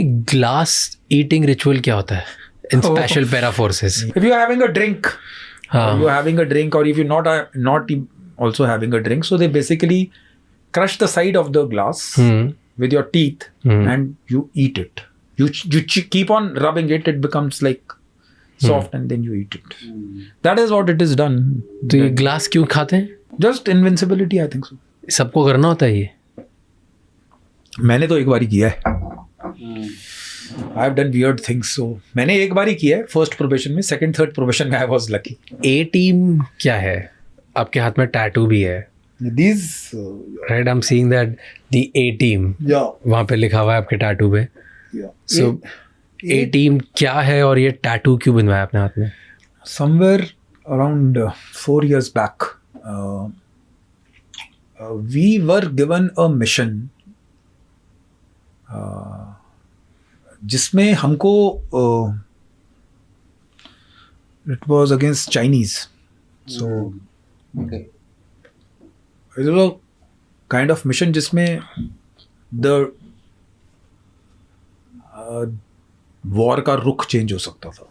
Glass eating ritual क्या होता है in special para forces? If you're having a drink, you're having a drink, or if you're not also having a drink, so they basically crush the side of the glass with your teeth and you eat it. You keep on rubbing it, it becomes like soft and then you eat it. That is what it is done. तो ये glass क्यों खाते हैं? Just invincibility, I think so. सबको करना होता है ये? मैंने तो एक बार ही किया है. I have done weird things, so मैंने एक बार ही किया है फर्स्ट प्रोबेशन में. सेकंड थर्ड प्रोबेशन में I was lucky. A team क्या है? आपके हाथ में टैटू भी है. These right, I am seeing that the A team, वहाँ पे लिखा हुआ है आपके टैटू पे. सो ए टीम क्या है और ये टैटू क्यों बनवाया अपने हाथ में? Somewhere around 4 years back, we were given a mission जिसमें हमको it was against Chinese. So it was a kind of mission जिसमें the war का रुख चेंज हो सकता था.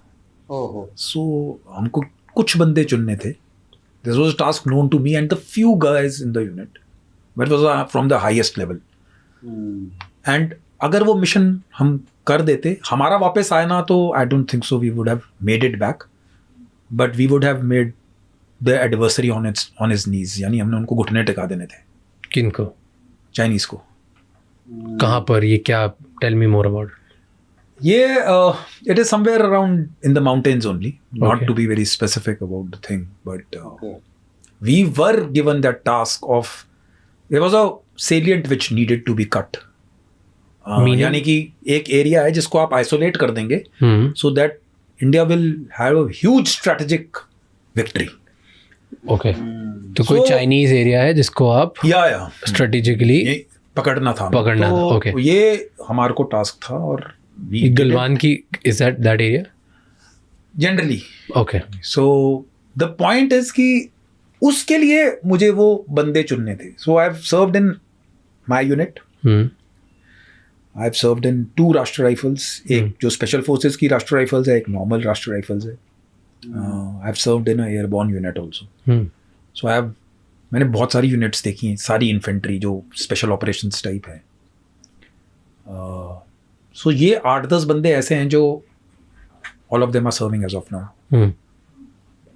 So हमको कुछ बंदे चुनने थे. This was a task known to me and the few guys in the unit, but it was from the highest level. And अगर वो मिशन हम कर देते, हमारा वापस आया ना, तो I don't think so we would have made it back, but we would have made the adversary on his knees. यानी हमने उनको घुटने टिका देने थे. किनको? चाइनीज को. कहाँ पर? ये क्या? Tell me more about. ये it is somewhere around in the mountains only, not to be very specific about the thing, but we were given that task of, there was a salient which needed to be cut. यानी कि एक area है जिसको आप isolate कर देंगे, so that India will have a huge strategic victory. Okay, तो कोई चाइनीज एरिया है जिसको आप स्ट्रेटेजिकली पकड़ना था. ओके, ये हमारे को टास्क था. और गलवान की is that area generally. Okay, so the point is कि उसके लिए मुझे वो बंदे चुनने थे. So I have served in my unit. I have served in 2 Rashtriya rifles. एक जो स्पेशल फोर्सेस की राष्ट्र राइफल्स है, एक नॉर्मल राष्ट्र राइफल्स है. I have served in a airborne unit also. So मैंने बहुत सारी यूनिट्स देखी हैं, सारी इन्फेंट्री जो स्पेशल ऑपरेशंस टाइप है. सो ये 8-10 बंदे ऐसे हैं जो all of them are serving as of now,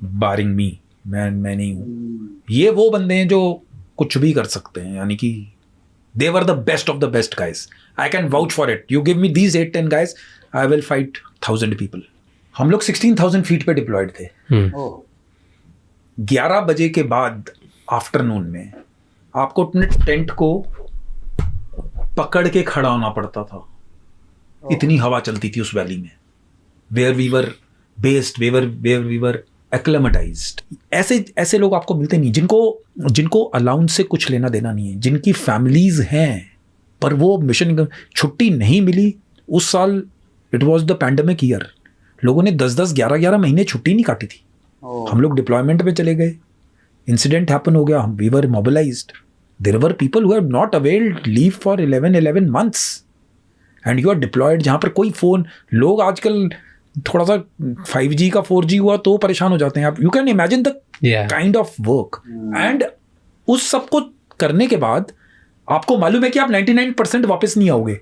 barring me. मैं नहीं हूँ. ये वो बंदे हैं जो कुछ भी कर सकते हैं. यानी कि they were the best of the best guys. I can vouch for it. You give me these 8-10 guys, I will fight 1,000 people. हम लोग 16,000 फीट पे डिप्लॉयड थे. 11 बजे के बाद आफ्टरनून में आपको अपने टेंट को पकड़ के खड़ा होना पड़ता था. इतनी हवा चलती थी उस वैली में. Where we were based, where we were acclimatized. ऐसे लोग आपको मिलते नहीं जिनको अलाउंस से कुछ लेना देना नहीं है, जिनकी फैमिलीज हैं पर वो मिशन छुट्टी नहीं मिली. उस साल it was the pandemic year. लोगों ने 10-10, 11-11 महीने छुट्टी नहीं काटी थी. हम लोग डिप्लॉयमेंट में चले गए, इंसिडेंट हैपन हो गया, we were mobilised. There were people who have not availed leave for 11 months and you are deployed. जहाँ पर कोई फोन, लोग आजकल थोड़ा सा 5G का 4G हुआ तो परेशान हो जाते हैं. आप you can imagine the kind of work. And उस सब को करने के बाद आपको मालूम है कि आप 99% वापस नहीं आओगे.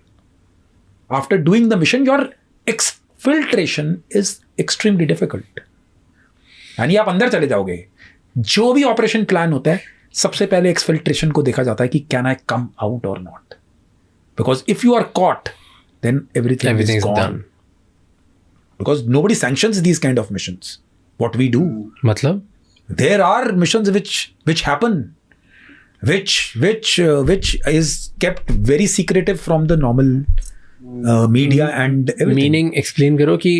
After doing the mission your exfiltration is extremely difficult. यानी आप अंदर चले जाओगे. जो भी ऑपरेशन प्लान होता है, सबसे पहले एक्सफिल्ट्रेशन को देखा जाता है कि can I come out or not. Because if you are caught then everything is gone. Because nobody sanctions these kind of missions. What we do. मतलब? There are missions which happen, which is kept very secretive from the normal media and everything. Meaning explain करो कि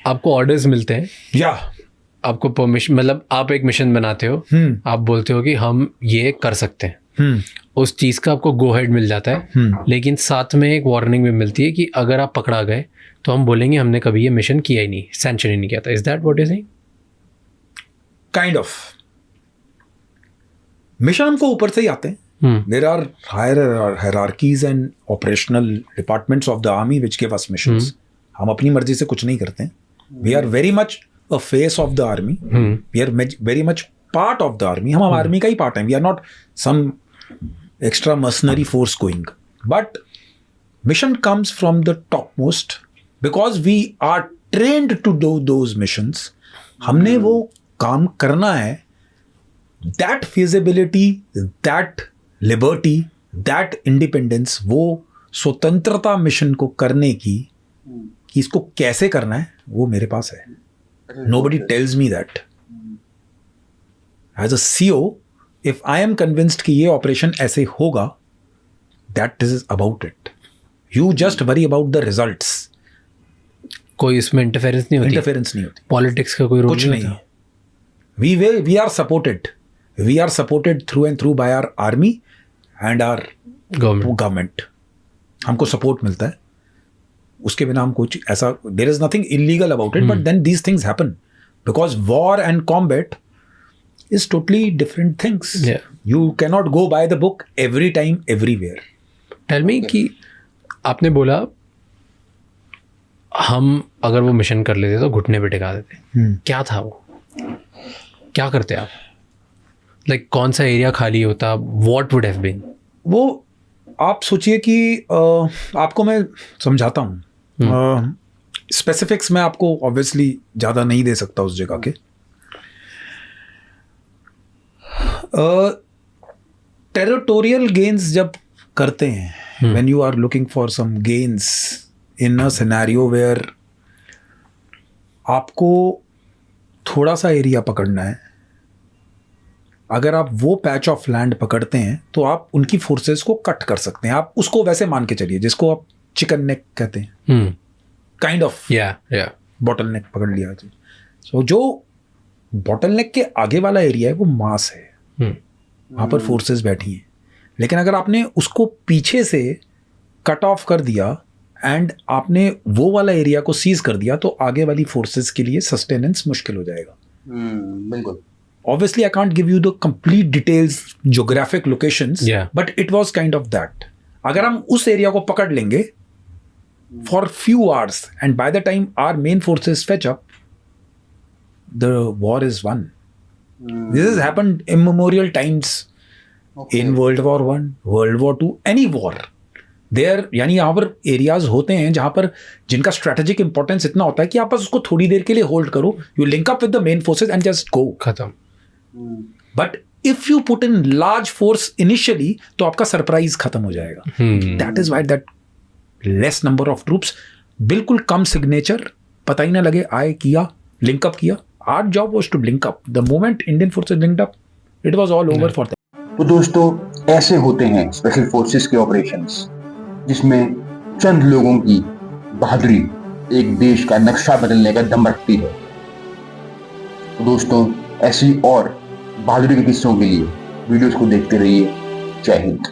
आपको orders मिलते हैं. Yeah. आपको permission, मतलब आप एक मिशन बनाते हो, आप बोलते हो कि हम ये कर सकते हैं. उस चीज़ का आपको गो हेड मिल जाता है. लेकिन साथ में एक वार्निंग भी मिलती है कि अगर आप पकड़ा गए तो हम बोलेंगे हमने कभी ये मिशन किया ही नहीं, सैंक्शन ही नहीं किया था. Is that what you saying? Kind of. Mission हमको ऊपर से ही आते हैं. There are higher hierarchies and operational departments of the army which give us missions. हम अपनी मर्जी से कुछ नहीं करते हैं. We are very much a face of the army. We are very much part of the army. हम army का ही पार्ट हैं. We are not some extra mercenary force going. But mission comes from the topmost because we are trained to do those missions. हमने वो काम करना है. That feasibility, that liberty, that independence, वो स्वतंत्रता मिशन को करने की कि इसको कैसे करना है वो मेरे पास है. Nobody tells me that. As a CO, if I am convinced कि ये ऑपरेशन ऐसे होगा, that is about it. You just worry about the results. कोई इसमें इंटरफेरेंस नहीं होती. इंटरफेरेंस नहीं होती. पॉलिटिक्स का कोई रोल कुछ नहीं. We are supported. We are supported through and through by our army and our government. हमको सपोर्ट मिलता है. उसके बिना हम कुछ ऐसा, there is nothing illegal about it, but then these things happen because war and combat is totally different things. Yeah. You cannot go by the book every time, everywhere. Tell me कि आपने बोला हम अगर वो mission कर लेते तो घुटने पे टिका देते. क्या था वो? क्या करते आप? Like कौन सा एरिया खाली होता? What would have been? वो आप सोचिए कि आपको मैं समझाता हूँ. स्पेसिफिक्स मैं आपको ऑब्वियसली ज़्यादा नहीं दे सकता उस जगह के. टेरिटोरियल गेन्स जब करते हैं, when you are looking for some gains in a scenario where आपको थोड़ा सा एरिया पकड़ना है. अगर आप वो पैच ऑफ लैंड पकड़ते हैं तो आप उनकी फोर्सेस को कट कर सकते हैं. आप उसको वैसे मान के चलिए जिसको आप चिकन नेक कहते हैं. काइंड ऑफ बॉटल नेक पकड़ लिया. सो जो बॉटल नेक के आगे वाला एरिया है वो मास है. वहाँ पर फोर्सेस बैठी हैं. लेकिन अगर आपने उसको पीछे से कट ऑफ कर दिया एंड आपने वो वाला एरिया को सीज कर दिया तो आगे वाली फोर्सेस के लिए सस्टेनेंस मुश्किल हो जाएगा. बिल्कुल. Obviously, I can't give you the complete details, geographic locations, but it was kind of that. अगर हम उस एरिया को पकड़ लेंगे for few hours and by the time our main forces fetch up, the war is won. This has happened immemorial times in World War I, World War II, any war. There, यानी यहाँ पर areas होते हैं जहाँ पर जिनका strategic importance इतना होता है कि आप बस उसको थोड़ी देर के लिए होल्ड करो. You link up with the main forces and just go. खत्म. But if you put in large force initially तो आपका सरप्राइज खत्म हो जाएगा. That is why that less number of troops, बिल्कुल कम सिग्नेचर, पता ही ना लगे आए किया, लिंकअप किया. Our job was to link up. The moment Indian forces linked up it was all over for them. तो दोस्तों ऐसे होते हैं स्पेशल फोर्सेस के ऑपरेशंस जिसमें चंद लोगों की बहादुरी एक देश का नक्शा बदलने का दम रखती है. तो दोस्तों ऐसी और बहादुरी के किस्सों के लिए वीडियोस को देखते रहिए. जय हिंद.